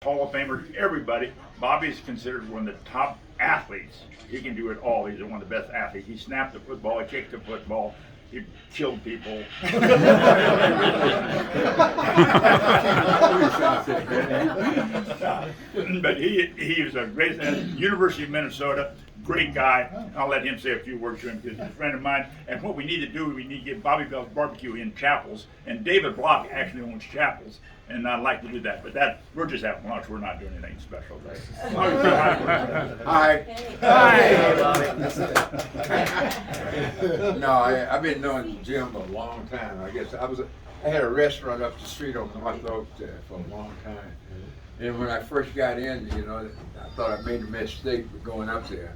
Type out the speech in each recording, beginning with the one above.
Hall of Famer, everybody. Bobby's considered one of the top athletes. He can do it all. He's one of the best athletes. He snapped the football, he kicked the football, he killed people. But he was a great University of Minnesota. Great guy. I'll let him say a few words to him because he's a friend of mine. And what we need to do, we need to get Bobby Blll's barbecue in Chappell's. And David Block actually owns Chappell's. And I'd like to do that. But that we're just having lunch. We're not doing anything special. Right? Hi. Hi. No, I've been knowing Jim a long time. I guess I had a restaurant up the street on North Oak there for a long time. And when I first got in, you know, I thought I made a mistake with going up there.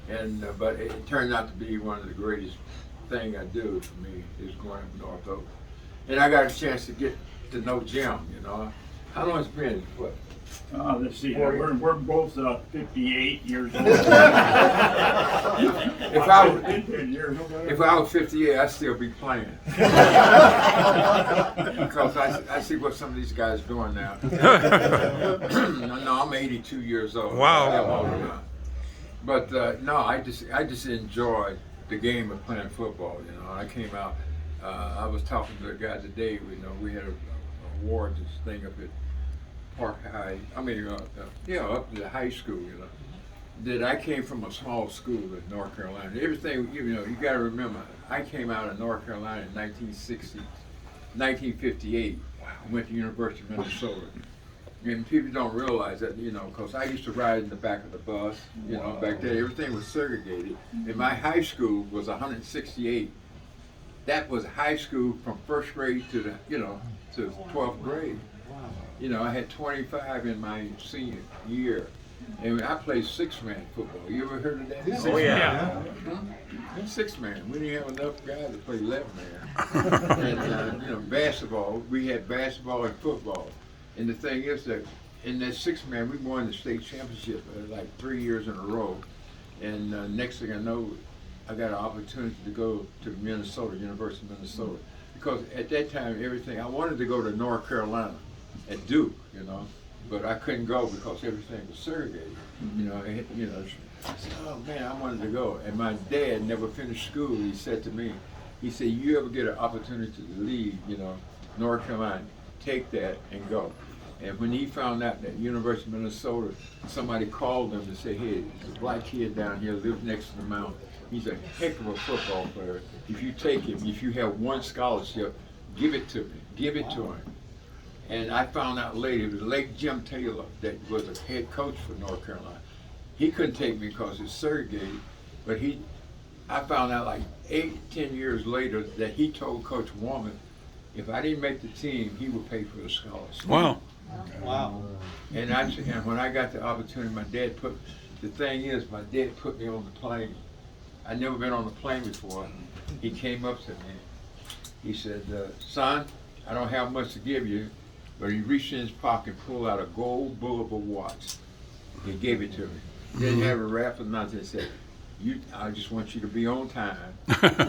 And but it turned out to be one of the greatest thing I do for me is going up North Oak. And I got a chance to get to know Jim, you know. How long it's been? What? Let's see. We're both 58 years old. If I was 58, I'd still be playing. Because I see what some of these guys are doing now. No, I'm 82 years old. Wow. But no, I just enjoy the game of playing football. You know, I came out. I was talking to a guy today. You know, we had a awards thing up at Park High. I mean, up to the high school. You know, that I came from a small school in North Carolina. Everything, you know, you got to remember. I came out of North Carolina in 1958. Wow. Went to University of Minnesota. And people don't realize that, you know, because I used to ride in the back of the bus, you know, back then everything was segregated. And my high school was 168. That was high school from first grade to the, you know, to 12th grade. You know, I had 25 in my senior year. And I played six-man football. You ever heard of that? Oh, yeah. Six-man. We didn't have enough guys to play 11-man. And, you know, basketball, we had basketball and football. And the thing is that in that six-man, we won the state championship like 3 years in a row. And next thing I know, I got an opportunity to go to Minnesota, University of Minnesota. Because at that time, I wanted to go to North Carolina at Duke, you know. But I couldn't go because everything was segregated. You know, I said, oh man, I wanted to go. And my dad never finished school. He said to me, he said, you ever get an opportunity to leave, you know, North Carolina, take that and go. And when he found out that University of Minnesota, somebody called him to say, hey, there's a black kid down here lives next to the mountain. He's a heck of a football player. If you take him, if you have one scholarship, give it to me, give it to him. And I found out later, it was late Jim Taylor that was a head coach for North Carolina. He couldn't take me because it's segregated, but I found out like 8-10 years later that he told Coach Woman, if I didn't make the team, he would pay for the scholarship. Wow. Wow. And when I got the opportunity, my dad put me on the plane. I'd never been on a plane before. He came up to me. He said, son, I don't have much to give you, but he reached in his pocket and pulled out a gold Bulova watch. He gave it to me. Didn't have a wrap or nothing. He said, I just want you to be on time. He said,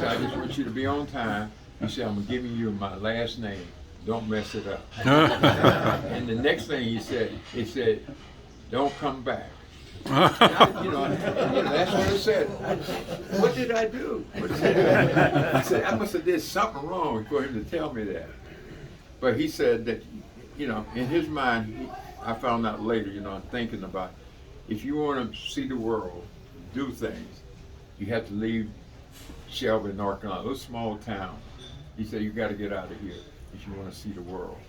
I just want you to be on time. He said, I'm giving you my last name. Don't mess it up. And the next thing he said, don't come back. That's what he said. What did I do? I said, I must have did something wrong for him to tell me that. But he said that, you know, in his mind, I found out later, you know, I'm thinking about, if you want to see the world, do things, you have to leave Shelby, North Carolina, a little small town. He said, you got to get out of here if you want to see the world.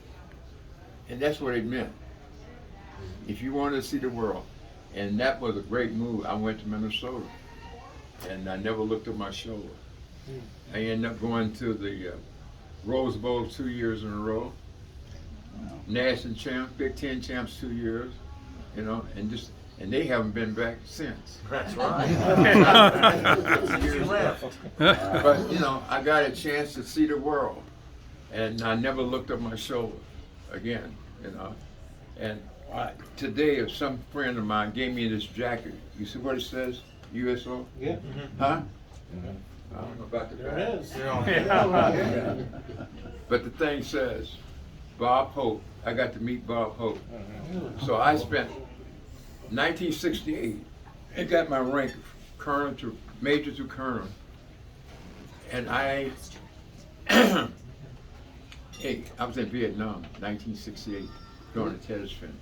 And that's what it meant. If you want to see the world. And that was a great move. I went to Minnesota, and I never looked at my shoulder. I ended up going to the Rose Bowl 2 years in a row, national champs, Big Ten champs 2 years, you know, and they haven't been back since. That's right. Years left. But you know, I got a chance to see the world, and I never looked at my shoulder again, you know, and. Today, if some friend of mine gave me this jacket, you see what it says? USO? Yeah. Huh? I don't know about the There back. it is. But the thing says, Bob Hope. I got to meet Bob Hope. So I spent 1968 and got my rank colonel to major to colonel. And I was in Vietnam, 1968, during the terrorist fence.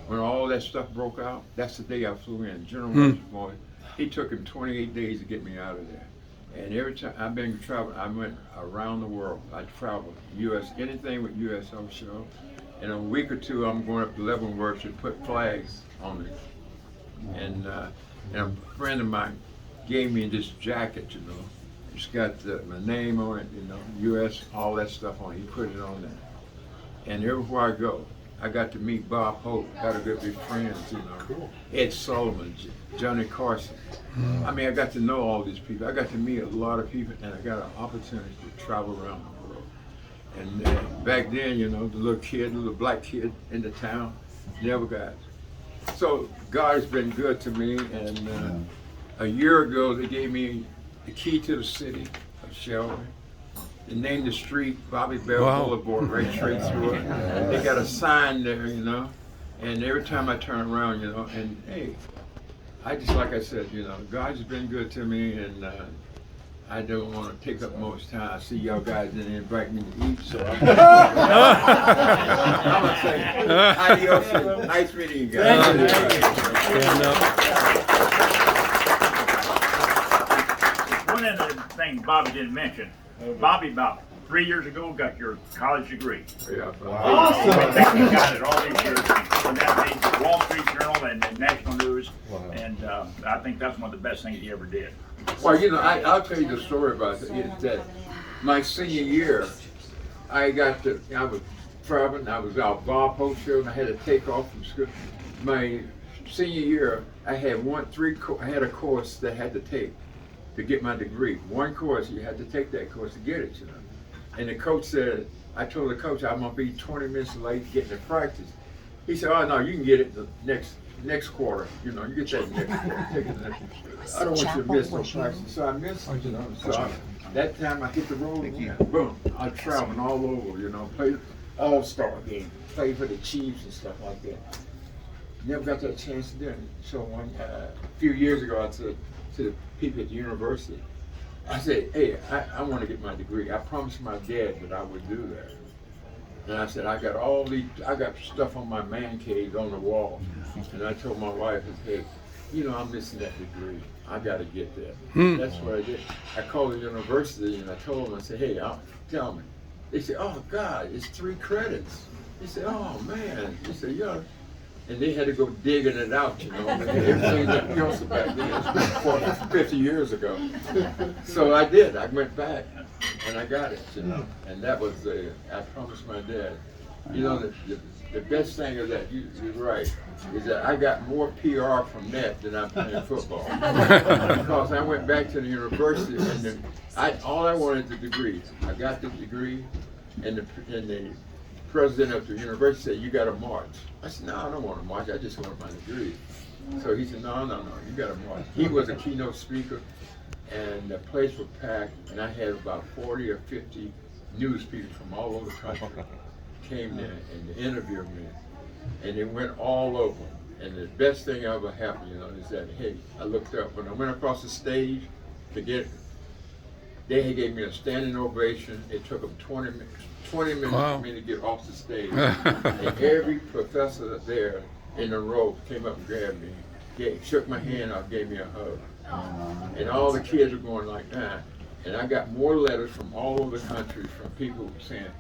When all that stuff broke out, that's the day I flew in. General Washington, he took him 28 days to get me out of there. And every time I've been traveling, I went around the world. I traveled U.S., anything with U.S. offshore. In a week or two, I'm going up to Leavenworth to put flags on it. And a friend of mine gave me this jacket, you know. It's got my name on it, you know, U.S., all that stuff on it. He put it on there. And everywhere I go, I got to meet Bob Hope, got to be friends, you know. Cool. Ed Sullivan, Johnny Carson. I mean, I got to know all these people. I got to meet a lot of people, and I got an opportunity to travel around the world. And back then, you know, the little black kid in the town, never got. So God has been good to me, and a year ago they gave me the key to the city of Shelby. They named the street Bobby Blll Boulevard, right straight through it. They got a sign there, you know, and every time I turn around, you know, and hey, I just, like I said, you know, God's been good to me, and I don't want to take up most time. I see y'all guys didn't invite me to eat, so I'm going to say adios, and nice meeting you guys. One of the things Bobby didn't mention, Bobby about 3 years ago got your college degree. Yeah. Awesome. You got it all these years, and that made the Wall Street Journal and National News, and I think that's one of the best things he ever did. Well, you know, I'll tell you the story about it. Is that my senior year, I was traveling, I was out Bob Hope show, and I had to take off from school. My senior year, I had a course that I had to take to get my degree. One course, you had to take that course to get it, you know. And the coach said, I told the coach I'm gonna be 20 minutes late getting to practice. He said, oh no, you can get it the next quarter, you know, you get that next quarter, take it next. I don't want you to miss no practice. So I missed it, you know. So that time I hit the road again, boom, I'm traveling all over, you know, played all-star game, played for the Chiefs and stuff like that. Never got that chance to do it. So a few years ago, I said to the people at the university, I said, hey, I want to get my degree. I promised my dad that I would do that. And I said, I got stuff on my man cave on the wall. And I told my wife, I said, hey, you know, I'm missing that degree. I got to get that. That's what I did. I called the university and I told them, I said, hey, tell me. They said, oh God, it's 3 credits. They said, oh man. They said, yeah. And they had to go digging it out, you know. Everything that Pilsen back then, it's been 50 years ago. So I did. I went back and I got it, you know. And that was I promised my dad. You know, the best thing is that you're right, is that I got more PR from that than I'm playing football. Because I went back to the university and then all I wanted the degree. I got the degree, and the president of the university said, you got to march. I said, no, I don't want to march, I just want my degree. So he said, no, you got to march. He was a keynote speaker, and the place was packed, and I had about 40 or 50 news people from all over the country came there and interviewed me, and it went all over. And the best thing ever happened, you know, is that, hey, I looked up, when I went across the stage to get, they gave me a standing ovation. It took them 20 minutes for me to get off the stage. And every professor there in the row came up and grabbed me, shook my hand off, gave me a hug. And all the kids were going like that. And I got more letters from all over the country from people saying,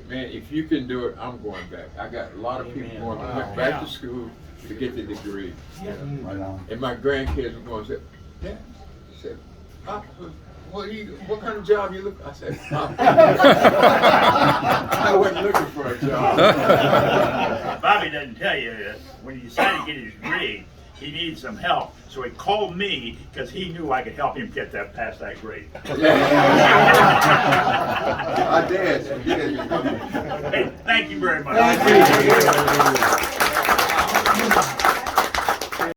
man, if you can do it, I'm going back. I got a lot of people going, I went back to school to get the degree. You know? And my grandkids were going to say, Dad, he said, what kind of job you look? I said, I wasn't looking for a job. Bobby doesn't tell you that when he decided to get his degree, he needed some help. So he called me because he knew I could help him get that past that grade. I did. Hey, thank you very much. Thank you.